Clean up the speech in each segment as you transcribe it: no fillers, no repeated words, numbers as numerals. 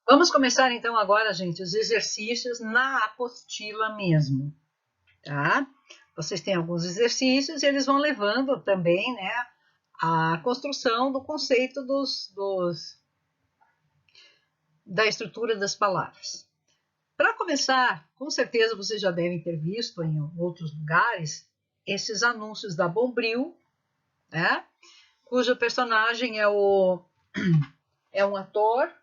Vamos começar então agora, gente, os exercícios na apostila mesmo, tá? Vocês têm alguns exercícios e eles vão levando também, né, a construção do conceito da estrutura das palavras. Para começar, com certeza vocês já devem ter visto em outros lugares esses anúncios da Bombril, né? Cujo personagem é um ator,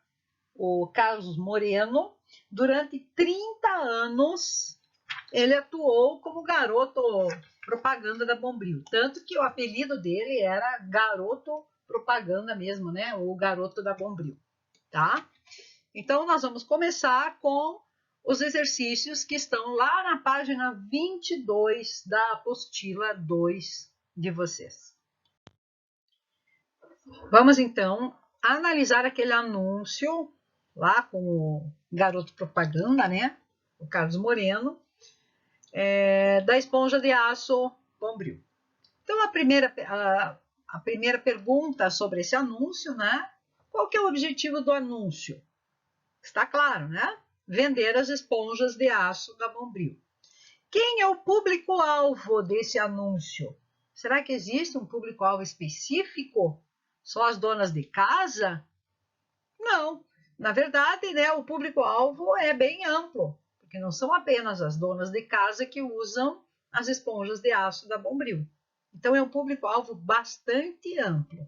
o Carlos Moreno. Durante 30 anos ele atuou como garoto propaganda da Bombril, tanto que o apelido dele era Garoto Propaganda mesmo, né? O Garoto da Bombril, tá? Então nós vamos começar com os exercícios que estão lá na página 22 da apostila 2 de vocês. Vamos então analisar aquele anúncio lá com o garoto propaganda, né? O Carlos Moreno, da esponja de aço Bombril. Então a primeira pergunta sobre esse anúncio, né? Qual que é o objetivo do anúncio? Está claro, né? Vender as esponjas de aço da Bombril. Quem é o público-alvo desse anúncio? Será que existe um público-alvo específico? Só as donas de casa? Não. Na verdade, né, o público-alvo é bem amplo, porque não são apenas as donas de casa que usam as esponjas de aço da Bombril. Então, é um público-alvo bastante amplo.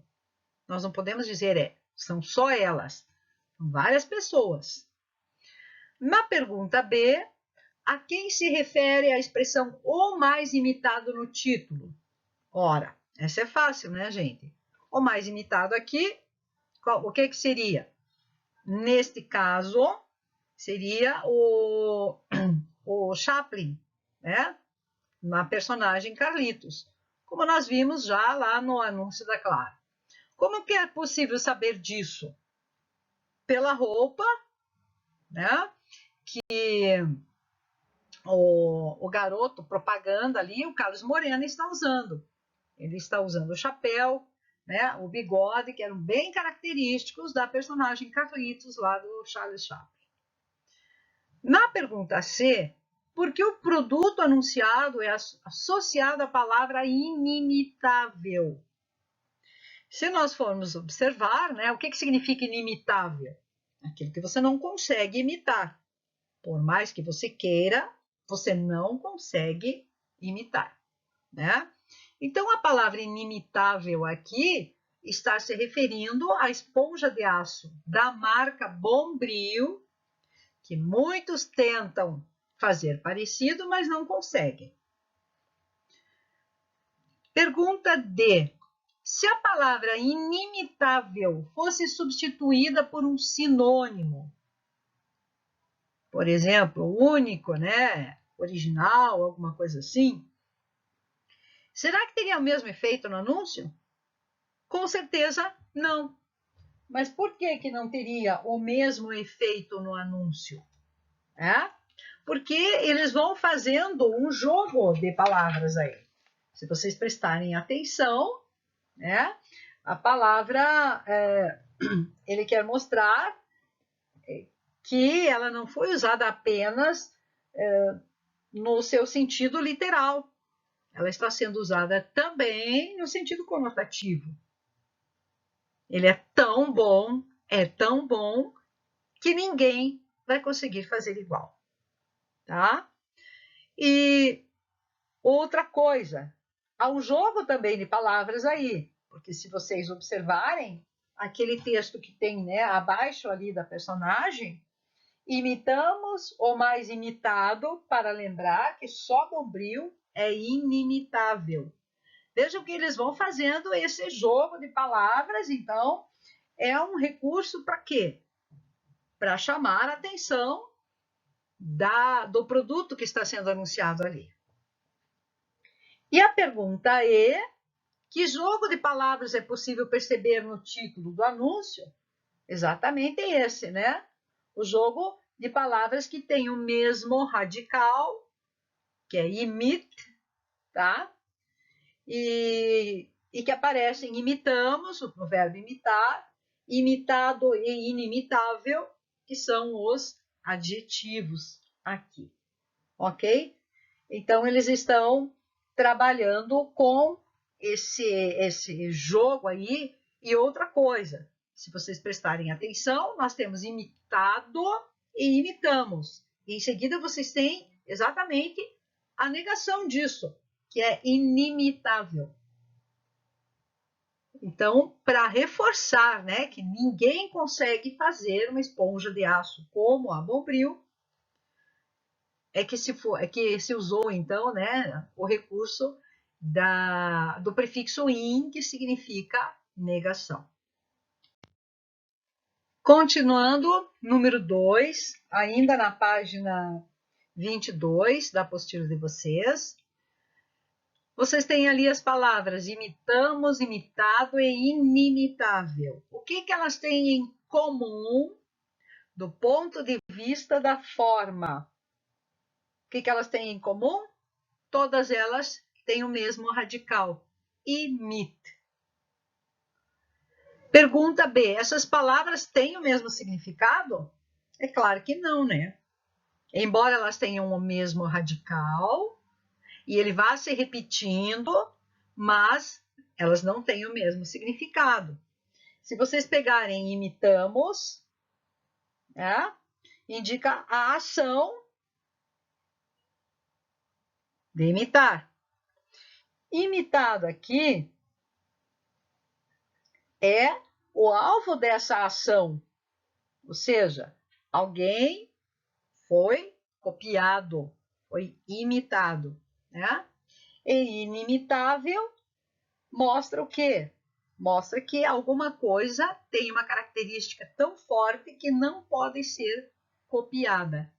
Nós não podemos dizer são só elas, são várias pessoas. Na pergunta B, a quem se refere a expressão o mais imitado no título? Ora, essa é fácil, né, gente? O mais imitado aqui, o que seria? Neste caso, seria o Chaplin, né? Na personagem Carlitos, como nós vimos já lá no anúncio da Clara. Como que é possível saber disso? Pela roupa, né? Que o garoto propaganda ali, o Carlos Moreno, está usando. Ele está usando o chapéu, né? O bigode, que eram bem característicos da personagem Carlitos lá do Charles Chaplin. Na pergunta C, por que o produto anunciado é associado à palavra inimitável? Se nós formos observar, né, o que significa inimitável? Aquilo que você não consegue imitar. Por mais que você queira, você não consegue imitar, né? Então, a palavra inimitável aqui está se referindo à esponja de aço da marca Bombril, que muitos tentam fazer parecido, mas não conseguem. Pergunta D. Se a palavra inimitável fosse substituída por um sinônimo, por exemplo, único, né? Original, alguma coisa assim, será que teria o mesmo efeito no anúncio? Com certeza não. Mas por que não teria o mesmo efeito no anúncio? Porque eles vão fazendo um jogo de palavras aí. Se vocês prestarem atenção, né, a palavra, ele quer mostrar que ela não foi usada apenas no seu sentido literal. Ela está sendo usada também no sentido conotativo. Ele é tão bom, que ninguém vai conseguir fazer igual. Tá? E outra coisa, há um jogo também de palavras aí, porque se vocês observarem, aquele texto que tem, né, abaixo ali da personagem, imitamos o mais imitado para lembrar que só Bombril é inimitável. Vejam que eles vão fazendo esse jogo de palavras, então é um recurso para quê? Para chamar a atenção do produto que está sendo anunciado ali. E a pergunta é: que jogo de palavras é possível perceber no título do anúncio? Exatamente esse, né? O jogo de palavras que tem o mesmo radical, que é imit, tá? E que aparecem imitamos, no verbo imitar, imitado e inimitável, que são os adjetivos aqui, ok? Então, eles estão trabalhando com esse jogo aí. E outra coisa, se vocês prestarem atenção, nós temos imitado e imitamos. E em seguida, vocês têm exatamente a negação disso, que é inimitável. Então, para reforçar, né, que ninguém consegue fazer uma esponja de aço como a Bombril, é que se usou então, né, o recurso do prefixo in, que significa negação. Continuando, número 2, ainda na página 22 da apostila de vocês. Vocês têm ali as palavras imitamos, imitado e inimitável. O que elas têm em comum do ponto de vista da forma? O que elas têm em comum? Todas elas têm o mesmo radical, imit. Pergunta B, essas palavras têm o mesmo significado? É claro que não, né? Embora elas tenham o mesmo radical, e ele vá se repetindo, mas elas não têm o mesmo significado. Se vocês pegarem imitamos, indica a ação de imitar. Imitado aqui é o alvo dessa ação, ou seja, alguém foi copiado, foi imitado, né? E inimitável mostra o quê? Mostra que alguma coisa tem uma característica tão forte que não pode ser copiada.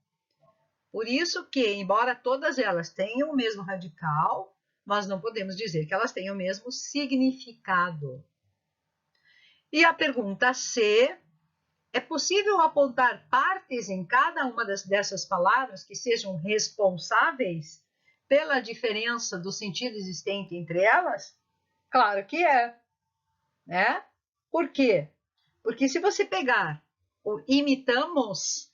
Por isso que, embora todas elas tenham o mesmo radical, nós não podemos dizer que elas tenham o mesmo significado. E a pergunta C, é possível apontar partes em cada uma dessas palavras que sejam responsáveis pela diferença do sentido existente entre elas? Claro que é, né? Por quê? Porque se você pegar o imitamos,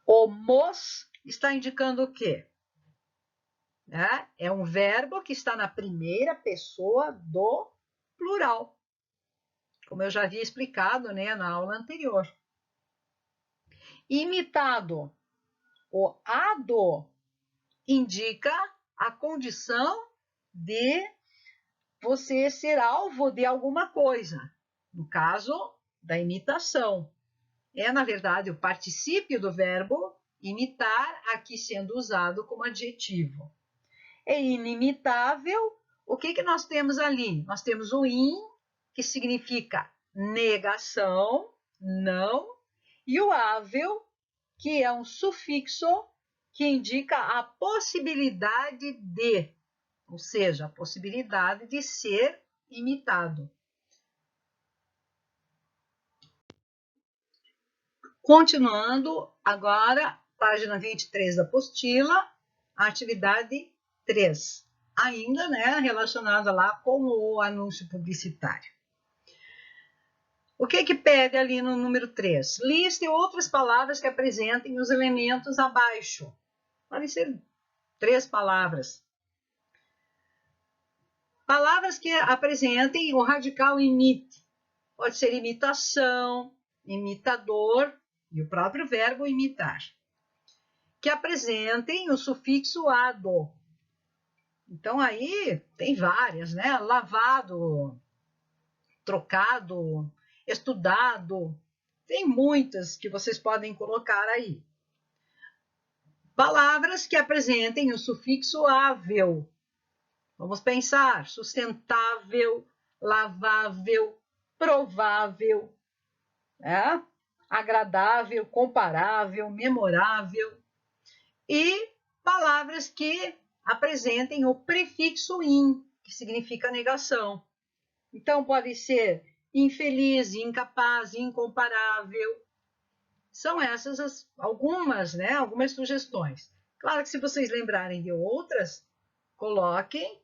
o mos está indicando o quê? É um verbo que está na primeira pessoa do plural, como eu já havia explicado, né, na aula anterior. Imitado, o ado indica a condição de você ser alvo de alguma coisa, no caso da imitação. É, na verdade, o particípio do verbo imitar, aqui sendo usado como adjetivo. É inimitável. O que nós temos ali? Nós temos o in, que significa negação, não, e o ável, que é um sufixo que indica a possibilidade de, ou seja, a possibilidade de ser imitado. Continuando, agora, página 23 da apostila, atividade 3, ainda, né, relacionada lá com o anúncio publicitário. O que pede ali no número 3? Liste outras palavras que apresentem os elementos abaixo. Podem ser 3 palavras. Palavras que apresentem o radical imite. Pode ser imitação, imitador e o próprio verbo imitar. Que apresentem o sufixo ado. Então, aí tem várias, né? Lavado, trocado, estudado. Tem muitas que vocês podem colocar aí. Palavras que apresentem o sufixo ável. Vamos pensar: sustentável, lavável, provável, né? Agradável, comparável, memorável. E palavras que apresentem o prefixo in, que significa negação. Então, pode ser infeliz, incapaz, incomparável. São essas algumas, né? Algumas sugestões. Claro que se vocês lembrarem de outras, coloquem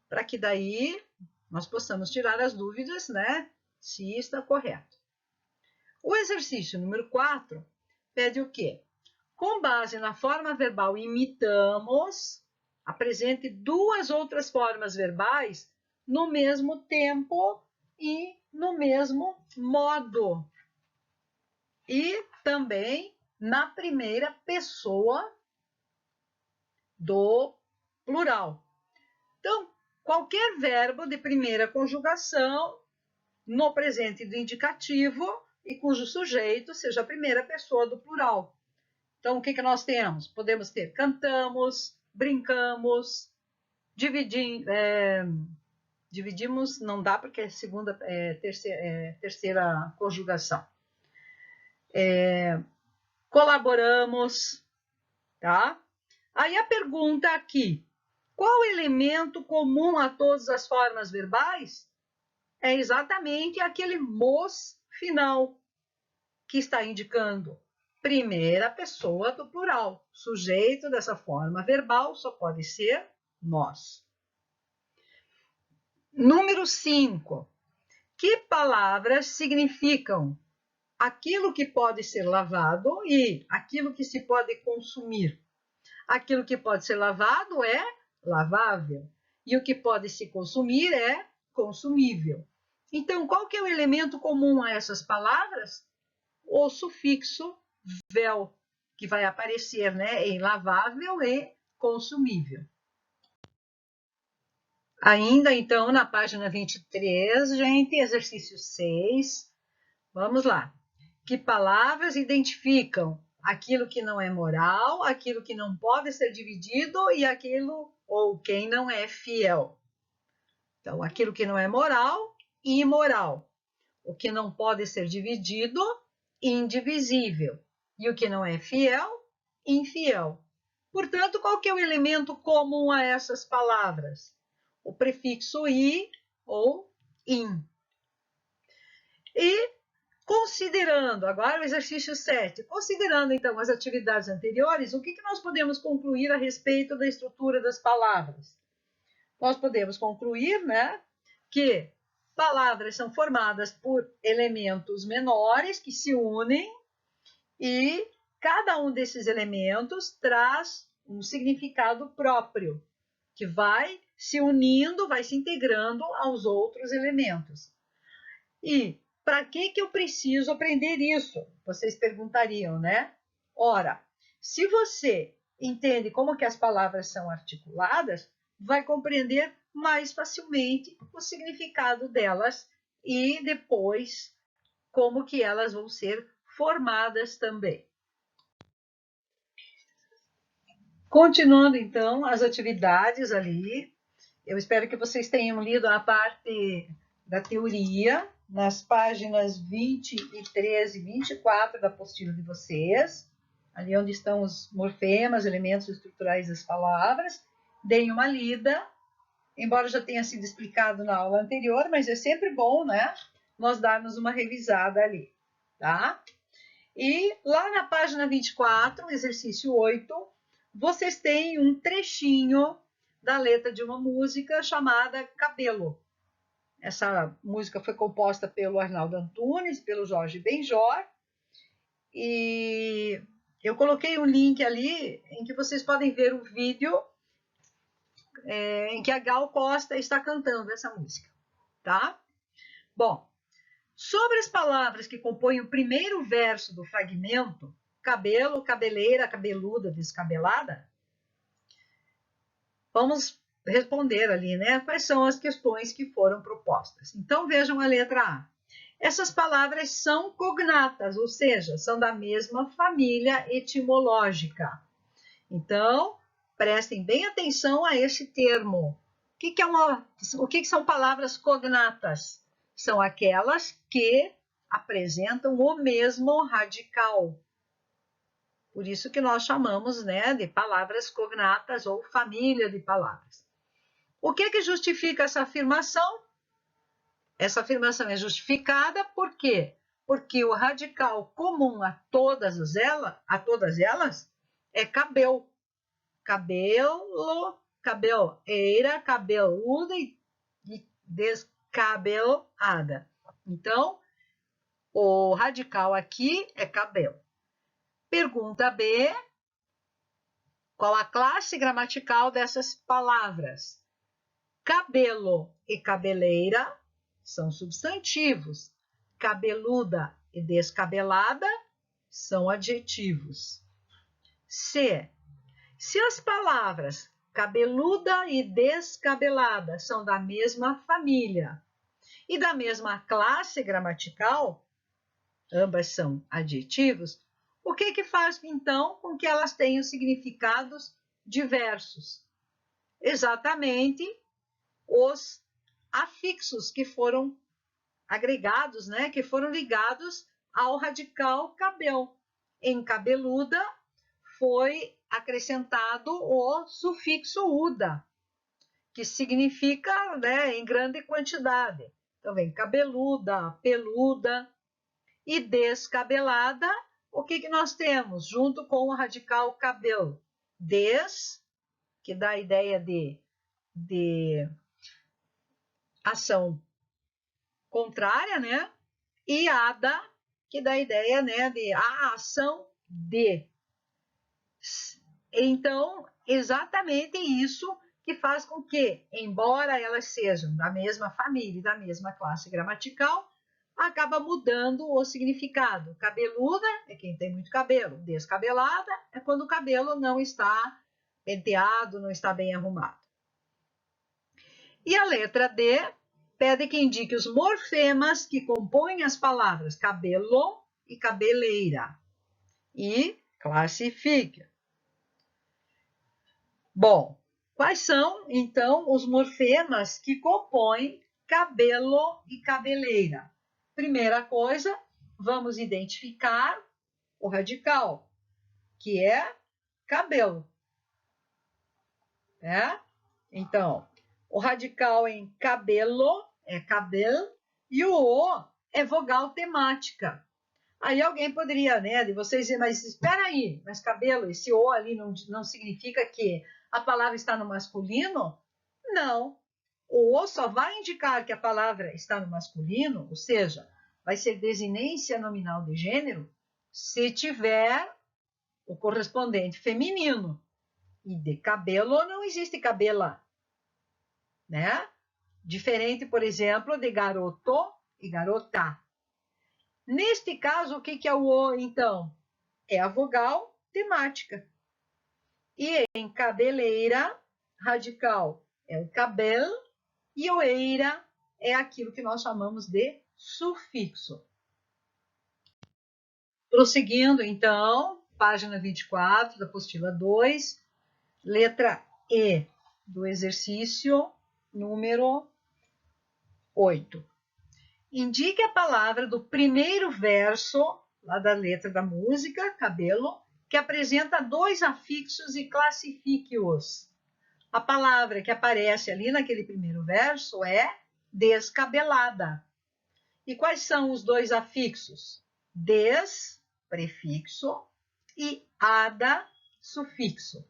para que daí nós possamos tirar as dúvidas, né? Se está correto. O exercício número 4 pede o quê? Com base na forma verbal imitamos, apresente duas outras formas verbais no mesmo tempo e no mesmo modo. E também na primeira pessoa do plural. Então, qualquer verbo de primeira conjugação no presente do indicativo e cujo sujeito seja a primeira pessoa do plural. Então, o que nós temos? Podemos ter cantamos, brincamos, dividimos, não dá porque é terceira conjugação. Colaboramos, tá? Aí a pergunta aqui, qual elemento comum a todas as formas verbais? É exatamente aquele mos final, que está indicando primeira pessoa do plural. Sujeito dessa forma verbal só pode ser nós. Número 5. Que palavras significam aquilo que pode ser lavado e aquilo que se pode consumir? Aquilo que pode ser lavado é lavável e o que pode se consumir é consumível. Então, qual que é o elemento comum a essas palavras? O sufixo vel, que vai aparecer, né, em lavável e consumível. Ainda, então, na página 23, gente, exercício 6. Vamos lá. Que palavras identificam aquilo que não é moral, aquilo que não pode ser dividido e aquilo ou quem não é fiel? Então, aquilo que não é moral, imoral. O que não pode ser dividido, indivisível. E o que não é fiel, infiel. Portanto, qual que é o elemento comum a essas palavras? O prefixo i ou in. E considerando, agora o exercício 7, considerando então as atividades anteriores, o que nós podemos concluir a respeito da estrutura das palavras? Nós podemos concluir, né, que palavras são formadas por elementos menores que se unem e cada um desses elementos traz um significado próprio, que vai se unindo, vai se integrando aos outros elementos. E para que eu preciso aprender isso? Vocês perguntariam, né? Ora, se você entende como que as palavras são articuladas, vai compreender mais facilmente o significado delas e depois como que elas vão ser formadas também. Continuando então as atividades ali, eu espero que vocês tenham lido a parte da teoria nas páginas 23 e 24 da apostila de vocês, ali onde estão os morfemas, elementos estruturais das palavras. Deem uma lida, embora já tenha sido explicado na aula anterior, mas é sempre bom, né, nós darmos uma revisada ali, tá? E lá na página 24, exercício 8, vocês têm um trechinho da letra de uma música chamada Cabelo. Essa música foi composta pelo Arnaldo Antunes, pelo Jorge Benjor, e eu coloquei um link ali em que vocês podem ver o vídeo em que a Gal Costa está cantando essa música, tá? Bom, sobre as palavras que compõem o primeiro verso do fragmento, cabelo, cabeleira, cabeluda, descabelada, vamos responder ali, né? Quais são as questões que foram propostas. Então, vejam a letra A. Essas palavras são cognatas, ou seja, são da mesma família etimológica. Então, prestem bem atenção a esse termo. O que são palavras cognatas? São aquelas que apresentam o mesmo radical. Por isso que nós chamamos, né, de palavras cognatas ou família de palavras. O que justifica essa afirmação? Essa afirmação é justificada por quê? Porque o radical comum a todas elas é cabel. Cabelo, cabeleira, cabeluda e descabelada. Então, O radical aqui é cabelo. Pergunta B. Qual a classe gramatical dessas palavras? Cabelo e cabeleira são substantivos. Cabeluda e descabelada são adjetivos. C. Se as palavras cabeluda e descabelada são da mesma família e da mesma classe gramatical, ambas são adjetivos, o que faz então com que elas tenham significados diversos? Exatamente os afixos que foram agregados, né, que foram ligados ao radical cabel. Em cabeluda foi acrescentado o sufixo uda, que significa, né, em grande quantidade. Então vem cabeluda, peluda. E descabelada, o que nós temos junto com o radical cabel? Des, que dá a ideia de ação contrária, né? E ada, que dá a ideia, né, de a ação de. Então, exatamente isso que faz com que, embora elas sejam da mesma família e da mesma classe gramatical, acaba mudando o significado. Cabeluda é quem tem muito cabelo. Descabelada é quando o cabelo não está penteado, não está bem arrumado. E a letra D pede que indique os morfemas que compõem as palavras cabelo e cabeleira. E classifique. Bom, quais são, então, os morfemas que compõem cabelo e cabeleira? Primeira coisa, vamos identificar o radical, que é cabelo. Né? Então, o radical em cabelo é cabel e o O é vogal temática. Aí alguém poderia, né, de vocês dizer, mas espera aí, mas cabelo, esse O ali não significa que a palavra está no masculino? Não. O O só vai indicar que a palavra está no masculino, ou seja, vai ser desinência nominal de gênero, se tiver o correspondente feminino. E de cabelo não existe cabela, né? Diferente, por exemplo, de garoto e garota. Neste caso, o que é o O, então? É a vogal temática. E em cabeleira, radical é o cabel, e o eira é aquilo que nós chamamos de sufixo. Prosseguindo, então, página 24 da apostila 2, letra E do exercício número 8. Indique a palavra do primeiro verso, lá da letra da música, cabelo, que apresenta dois afixos e classifique-os. A palavra que aparece ali naquele primeiro verso é descabelada. E quais são os dois afixos? Des, prefixo, e ada, sufixo.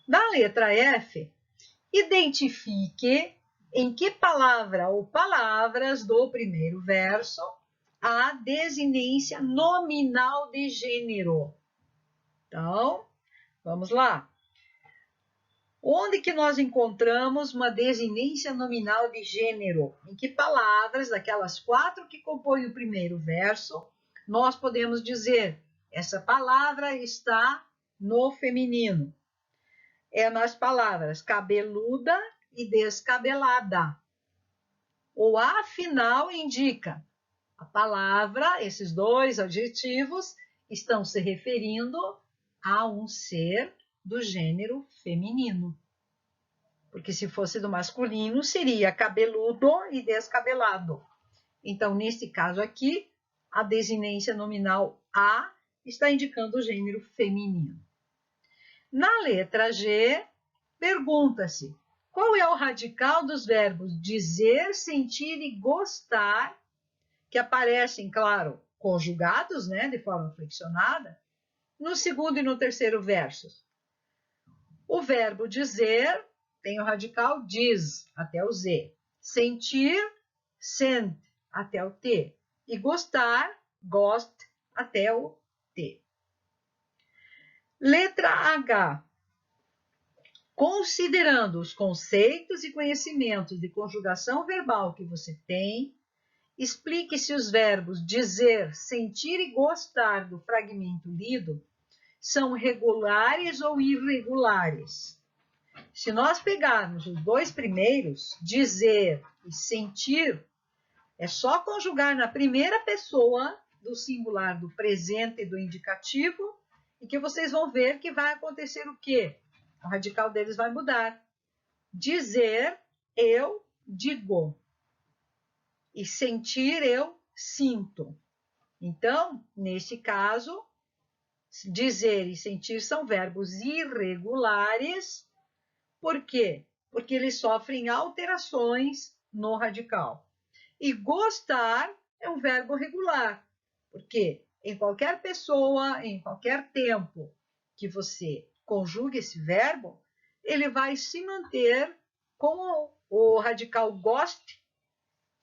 Na letra F, identifique em que palavra ou palavras do primeiro verso há desinência nominal de gênero. Então, vamos lá. Onde que nós encontramos uma desinência nominal de gênero? Em que palavras, daquelas 4 que compõem o primeiro verso, nós podemos dizer essa palavra está no feminino? É nas palavras cabeluda e descabelada. O A final indica a palavra, esses dois adjetivos estão se referindo a um ser do gênero feminino. Porque se fosse do masculino, seria cabeludo e descabelado. Então, nesse caso aqui, a desinência nominal A está indicando o gênero feminino. Na letra G, pergunta-se qual é o radical dos verbos dizer, sentir e gostar, que aparecem, claro, conjugados, né, de forma flexionada, no segundo e no terceiro versos. O verbo dizer tem o radical diz, até o Z. Sentir, sent, até o T. e gostar, gost, até o T. Letra H. Considerando os conceitos e conhecimentos de conjugação verbal que você tem, explique se os verbos dizer, sentir e gostar do fragmento lido são regulares ou irregulares. Se nós pegarmos os dois primeiros, dizer e sentir, é só conjugar na primeira pessoa do singular, do presente e do indicativo, e que vocês vão ver que vai acontecer o quê? O radical deles vai mudar. Dizer, eu digo. E sentir, eu sinto. Então, nesse caso, dizer e sentir são verbos irregulares. Por quê? Porque eles sofrem alterações no radical. E gostar é um verbo regular. Porque em qualquer pessoa, em qualquer tempo que você conjugue esse verbo, ele vai se manter com o radical gost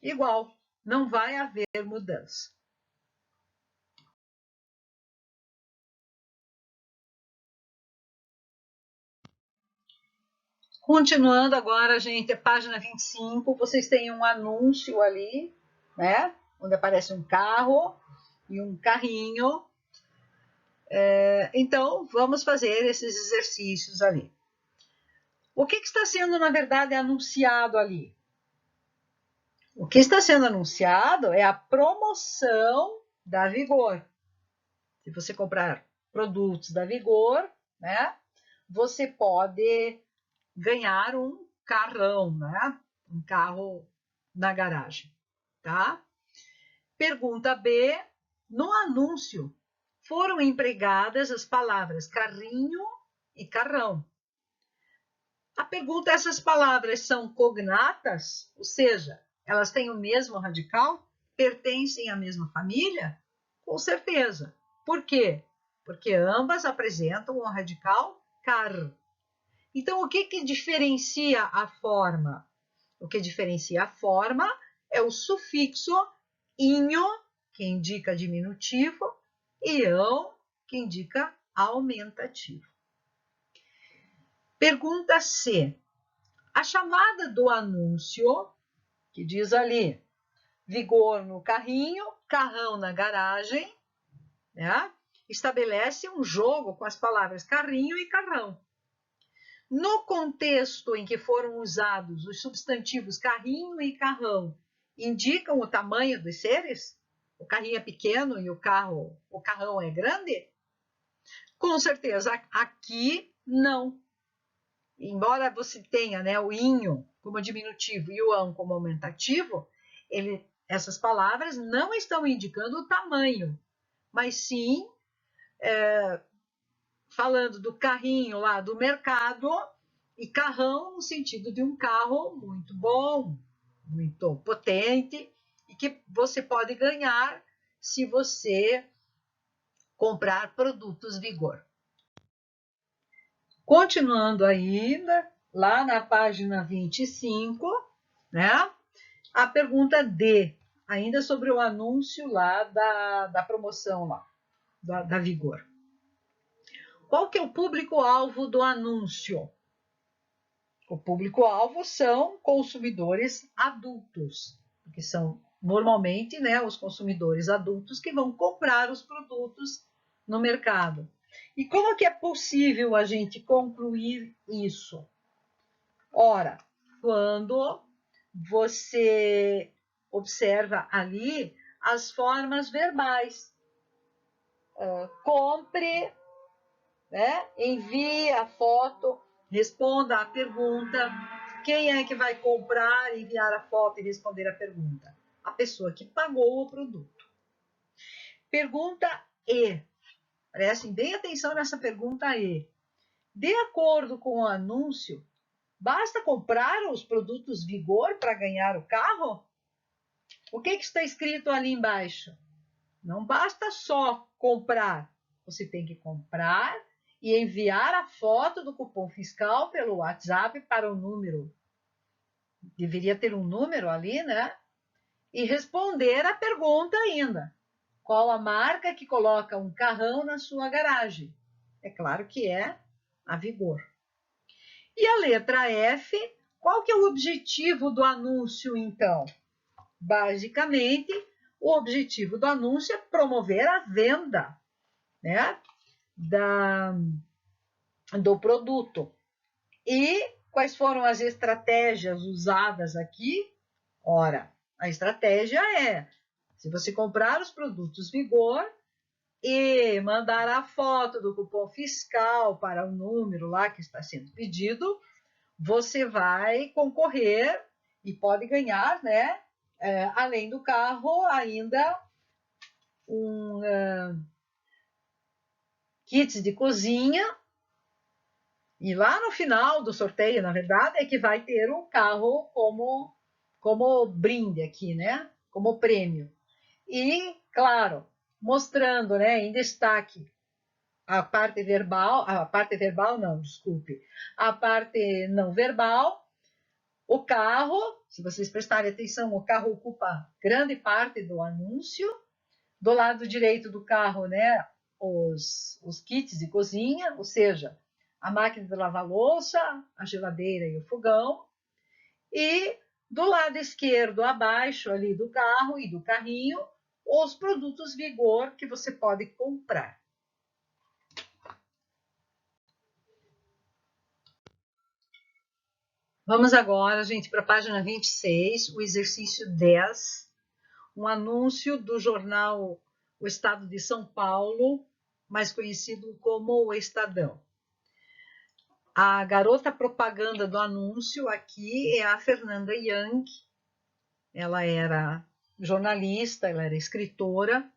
igual. Não vai haver mudança. Continuando agora, gente, página 25, vocês têm um anúncio ali, né? Onde aparece um carro e um carrinho. Então, vamos fazer esses exercícios ali. O que está sendo, na verdade, anunciado ali? O que está sendo anunciado é a promoção da Vigor. Se você comprar produtos da Vigor, né? Você pode ganhar um carrão, né? Um carro na garagem, tá? Pergunta B. No anúncio, foram empregadas as palavras carrinho e carrão. A pergunta: essas palavras são cognatas? Ou seja, elas têm o mesmo radical? Pertencem à mesma família? Com certeza. Por quê? Porque ambas apresentam o radical car. Então, o que diferencia a forma? O que diferencia a forma é o sufixo inho, que indica diminutivo, e ão, que indica aumentativo. Pergunta C. A chamada do anúncio, que diz ali, Vigor no carrinho, carrão na garagem, né? Estabelece um jogo com as palavras carrinho e carrão. No contexto em que foram usados os substantivos carrinho e carrão, indicam o tamanho dos seres? O carrinho é pequeno e o carrão é grande? Com certeza, aqui não. Embora você tenha, né, o inho como diminutivo e o ão como aumentativo, essas palavras não estão indicando o tamanho, mas sim falando do carrinho lá do mercado, e carrão no sentido de um carro muito bom, muito potente, e que você pode ganhar se você comprar produtos Vigor. Continuando ainda, lá na página 25, né? A pergunta D, ainda sobre o anúncio lá da promoção lá, da Vigor. Qual que é o público-alvo do anúncio? O público-alvo são consumidores adultos, que são normalmente, né, os consumidores adultos que vão comprar os produtos no mercado. E como que é possível a gente concluir isso? Ora, quando você observa ali as formas verbais. Compre, né? Envie a foto, responda a pergunta. Quem é que vai comprar, enviar a foto e responder a pergunta? A pessoa que pagou o produto. Pergunta E. Prestem bem atenção nessa pergunta E. De acordo com o anúncio, basta comprar os produtos Vigor para ganhar o carro? O que está escrito ali embaixo? Não basta só comprar. Você tem que comprar e enviar a foto do cupom fiscal pelo WhatsApp para o número. Deveria ter um número ali, né? e responder a pergunta ainda. Qual a marca que coloca um carrão na sua garagem? É claro que é a Vigor. E a letra F, qual que é o objetivo do anúncio, então? Basicamente, o objetivo do anúncio é promover a venda, né, do produto. E quais foram as estratégias usadas aqui? Ora, a estratégia é, se você comprar os produtos Vigor e mandar a foto do cupom fiscal para o número lá que está sendo pedido, você vai concorrer e pode ganhar, né? Além do carro, ainda kits de cozinha. E lá no final do sorteio, na verdade, é que vai ter um carro como brinde aqui, né? Como prêmio. E, claro, mostrando, né, em destaque a parte verbal não, desculpe, a parte não verbal. O carro, se vocês prestarem atenção, o carro ocupa grande parte do anúncio. Do lado direito do carro, né, os kits de cozinha, ou seja, a máquina de lavar louça, a geladeira e o fogão. E do lado esquerdo, abaixo ali do carro e do carrinho, os produtos Vigor que você pode comprar. Vamos agora, gente, para a página 26, o exercício 10, um anúncio do jornal O Estado de São Paulo, mais conhecido como o Estadão. A garota propaganda do anúncio aqui é a Fernanda Young. Ela era jornalista, ela era escritora.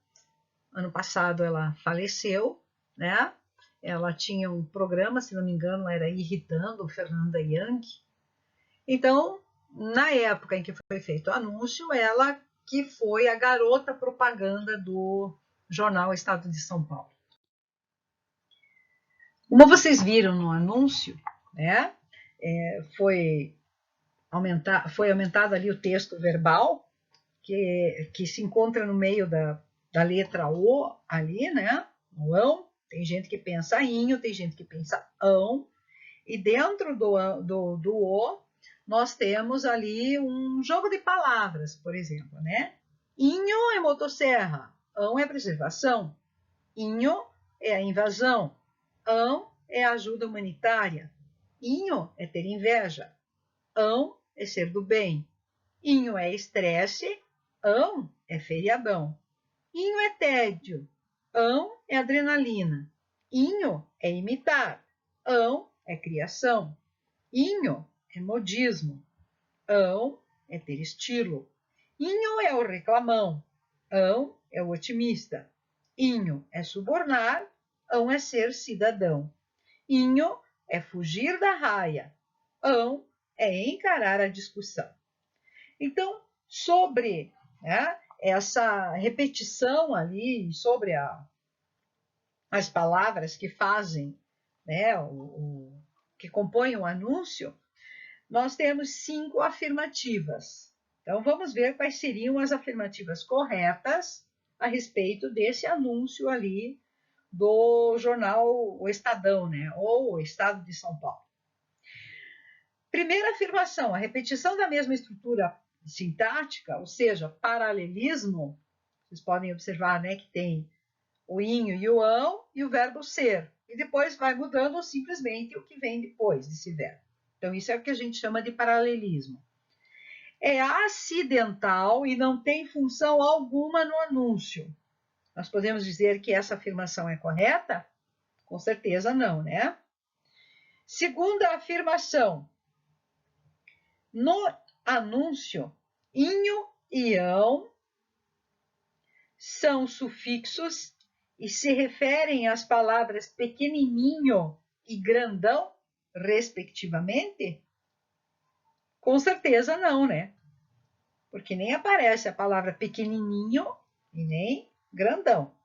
Ano passado ela faleceu, né? Ela tinha um programa, se não me engano, era Irritando Fernanda Young. Então, na época em que foi feito o anúncio, ela que foi a garota propaganda do jornal Estado de São Paulo. Como vocês viram no anúncio, né, foi aumentado ali o texto verbal, que se encontra no meio da letra O ali, né, o ão. Tem gente que pensa inho, tem gente que pensa ão. E dentro do O, nós temos ali um jogo de palavras, por exemplo, né? Inho é motosserra, ão é preservação, inho é a invasão, ão é a ajuda humanitária, inho é ter inveja, ão é ser do bem, inho é estresse, ão é feriadão, inho é tédio, ão é adrenalina, inho é imitar, ão é criação, inho é modismo, ão é ter estilo, inho é o reclamão, ão é o otimista, inho é subornar, ão é ser cidadão, inho é fugir da raia, ão é encarar a discussão. Então, sobre, né, essa repetição ali, sobre as palavras que fazem, né, que compõem o anúncio, nós temos 5 afirmativas. Então, vamos ver quais seriam as afirmativas corretas a respeito desse anúncio ali do jornal O Estadão, né? Ou O Estado de São Paulo. Primeira afirmação, a repetição da mesma estrutura sintática, ou seja, paralelismo. Vocês podem observar, né, que tem o inho e o ão e o verbo ser. E depois vai mudando simplesmente o que vem depois desse verbo. Então, isso é o que a gente chama de paralelismo. É acidental e não tem função alguma no anúncio. Nós podemos dizer que essa afirmação é correta? Com certeza não, né? Segunda afirmação. No anúncio, inho e ão são sufixos e se referem às palavras pequenininho e grandão, respectivamente? Com certeza não, né? Porque nem aparece a palavra pequenininho e nem grandão.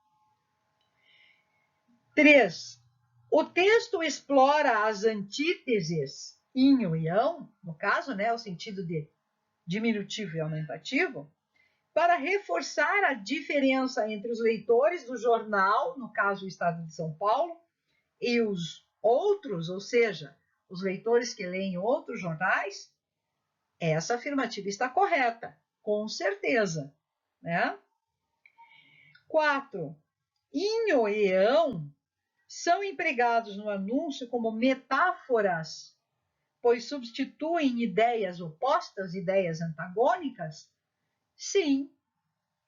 3. O texto explora as antíteses inho e ão, no caso, né, o sentido de diminutivo e aumentativo, para reforçar a diferença entre os leitores do jornal, no caso o Estado de São Paulo, e os outros, ou seja, os leitores que leem outros jornais, essa afirmativa está correta, com certeza, né? 4. Inho e ão são empregados no anúncio como metáforas, pois substituem ideias opostas, ideias antagônicas? Sim,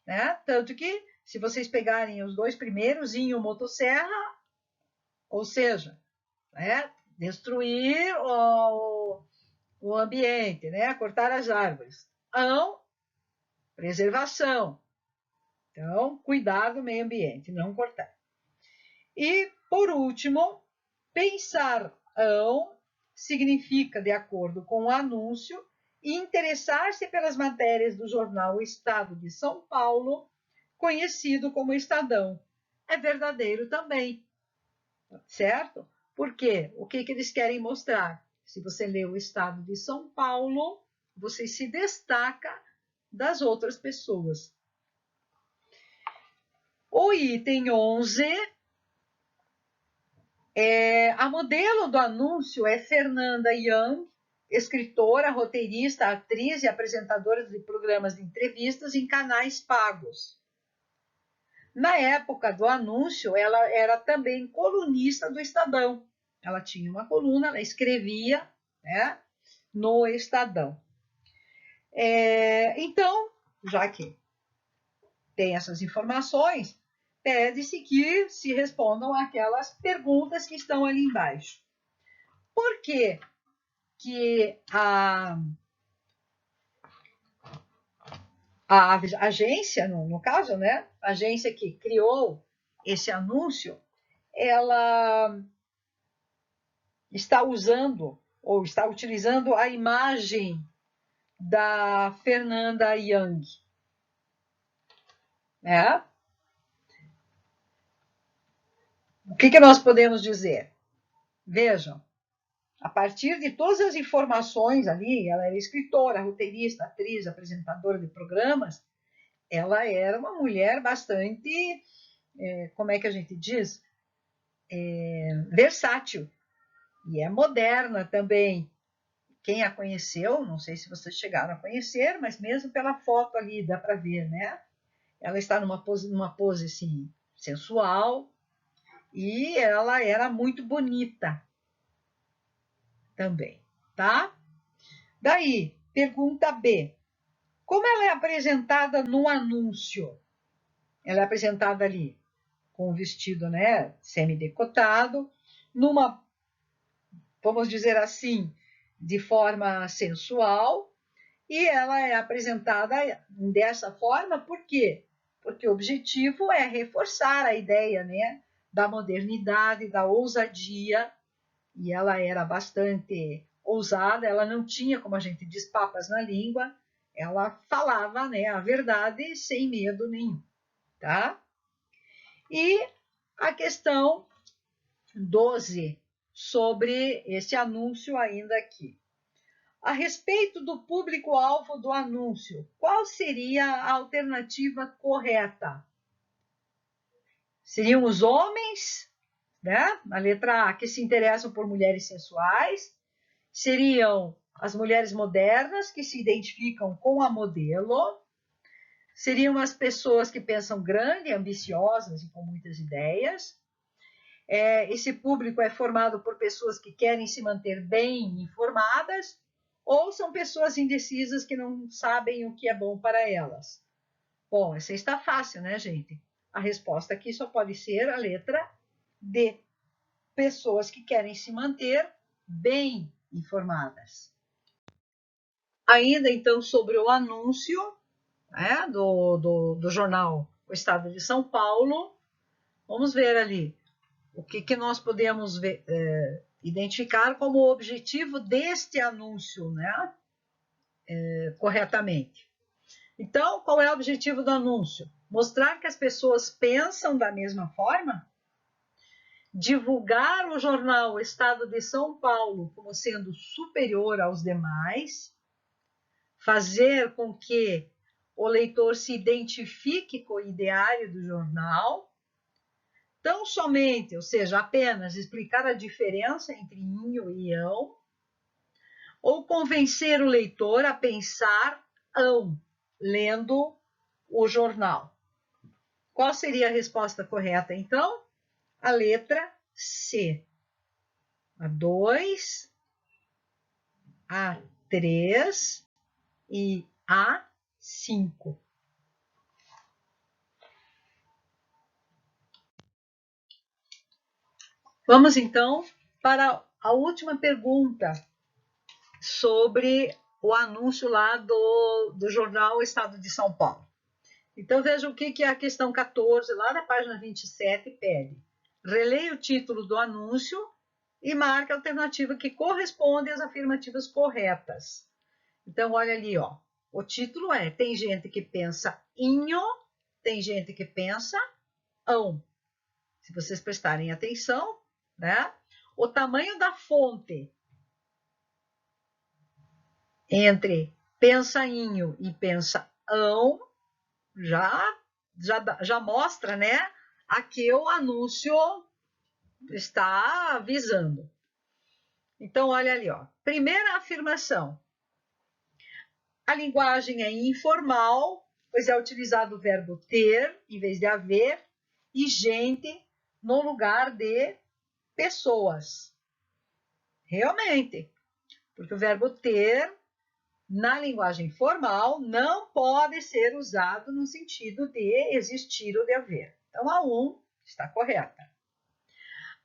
né? Tanto que, se vocês pegarem os dois primeiros, inho, motosserra, ou seja, né, destruir o ambiente, né, cortar as árvores. Ão, preservação. Então, cuidar do meio ambiente, não cortar. E, por último, pensar-ão significa, de acordo com o anúncio, interessar-se pelas matérias do jornal O Estado de São Paulo, conhecido como Estadão. É verdadeiro também, certo? Por quê? O que eles querem mostrar? Se você lê o Estado de São Paulo, você se destaca das outras pessoas. O item 11, a modelo do anúncio é Fernanda Young, escritora, roteirista, atriz e apresentadora de programas de entrevistas em canais pagos. Na época do anúncio, ela era também colunista do Estadão. Ela tinha uma coluna, ela escrevia, né, no Estadão. Então, já que tem essas informações, pede-se que se respondam aquelas perguntas que estão ali embaixo. Por que a agência, no caso, né, a agência que criou esse anúncio, ela está usando ou está utilizando a imagem da Fernanda Young, né? O que nós podemos dizer? Vejam, a partir de todas as informações ali, ela era escritora, roteirista, atriz, apresentadora de programas, ela era uma mulher bastante, como é que a gente diz? Versátil. E é moderna também. Quem a conheceu, não sei se vocês chegaram a conhecer, mas mesmo pela foto ali dá para ver, né? Ela está numa pose assim, sensual, e ela era muito bonita também, tá? Daí, pergunta B. Como ela é apresentada no anúncio? Ela é apresentada ali com o vestido, né, semi-decotado, numa, vamos dizer assim, de forma sensual, e ela é apresentada dessa forma, por quê? Porque o objetivo é reforçar a ideia, né, da modernidade, da ousadia, e ela era bastante ousada, ela não tinha, como a gente diz, papas na língua, ela falava, né, a verdade sem medo nenhum, tá? E a questão 12, sobre esse anúncio ainda aqui. A respeito do público-alvo do anúncio, qual seria a alternativa correta? Seriam os homens, né? Na letra A, que se interessam por mulheres sensuais. Seriam as mulheres modernas, que se identificam com a modelo. Seriam as pessoas que pensam grande, ambiciosas e com muitas ideias. Esse público é formado por pessoas que querem se manter bem informadas, ou são pessoas indecisas que não sabem o que é bom para elas? Bom, essa está fácil, né, gente? A resposta aqui só pode ser a letra D. Pessoas que querem se manter bem informadas. Ainda, então, sobre o anúncio, né, do jornal O Estado de São Paulo, vamos ver ali o que nós podemos ver, identificar como objetivo deste anúncio, né, corretamente. Então, qual é o objetivo do anúncio? Mostrar que as pessoas pensam da mesma forma? Divulgar o jornal O Estado de São Paulo como sendo superior aos demais? Fazer com que o leitor se identifique com o ideário do jornal. Tão somente, ou seja, apenas explicar a diferença entre inho e ão, ou convencer o leitor a pensar ão, lendo o jornal. Qual seria a resposta correta, então? A letra C. A2, A3 e A5. Vamos, então, para a última pergunta sobre o anúncio lá do jornal Estado de São Paulo. Então, veja o que é a questão 14, lá na página 27, pede. Releia o título do anúncio e marca a alternativa que corresponde às afirmativas corretas. Então, olha ali, ó. O título é: tem gente que pensa inho, tem gente que pensa ão. Se vocês prestarem atenção, né? O tamanho da fonte entre pensainho e pensaão já mostra, né, a que o anúncio está avisando. Então, olha ali, ó. Primeira afirmação. A linguagem é informal, pois é utilizado o verbo ter em vez de haver e gente no lugar de pessoas. Realmente, porque o verbo ter na linguagem formal não pode ser usado no sentido de existir ou de haver. Então, a 1 está correta.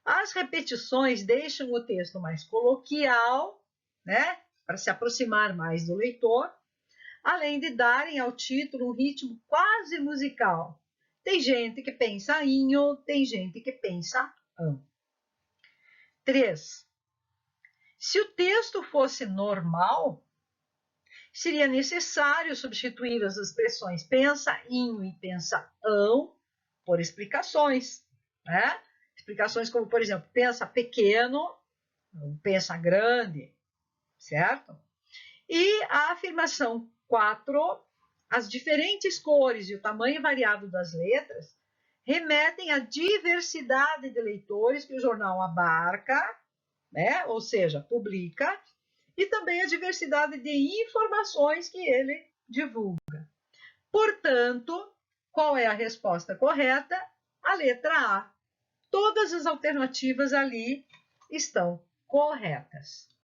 As repetições deixam o texto mais coloquial, né, para se aproximar mais do leitor, além de darem ao título um ritmo quase musical. Tem gente que pensa inho, tem gente que pensa ão. 3. Se o texto fosse normal, seria necessário substituir as expressões pensa inho e pensa ão por explicações, né? Explicações como, por exemplo, pensa pequeno, pensa grande, certo? E a afirmação 4, as diferentes cores e o tamanho variado das letras remetem à diversidade de leitores que o jornal abarca, né? Ou seja, publica, e também a diversidade de informações que ele divulga. Portanto, qual é a resposta correta? A letra A. Todas as alternativas ali estão corretas.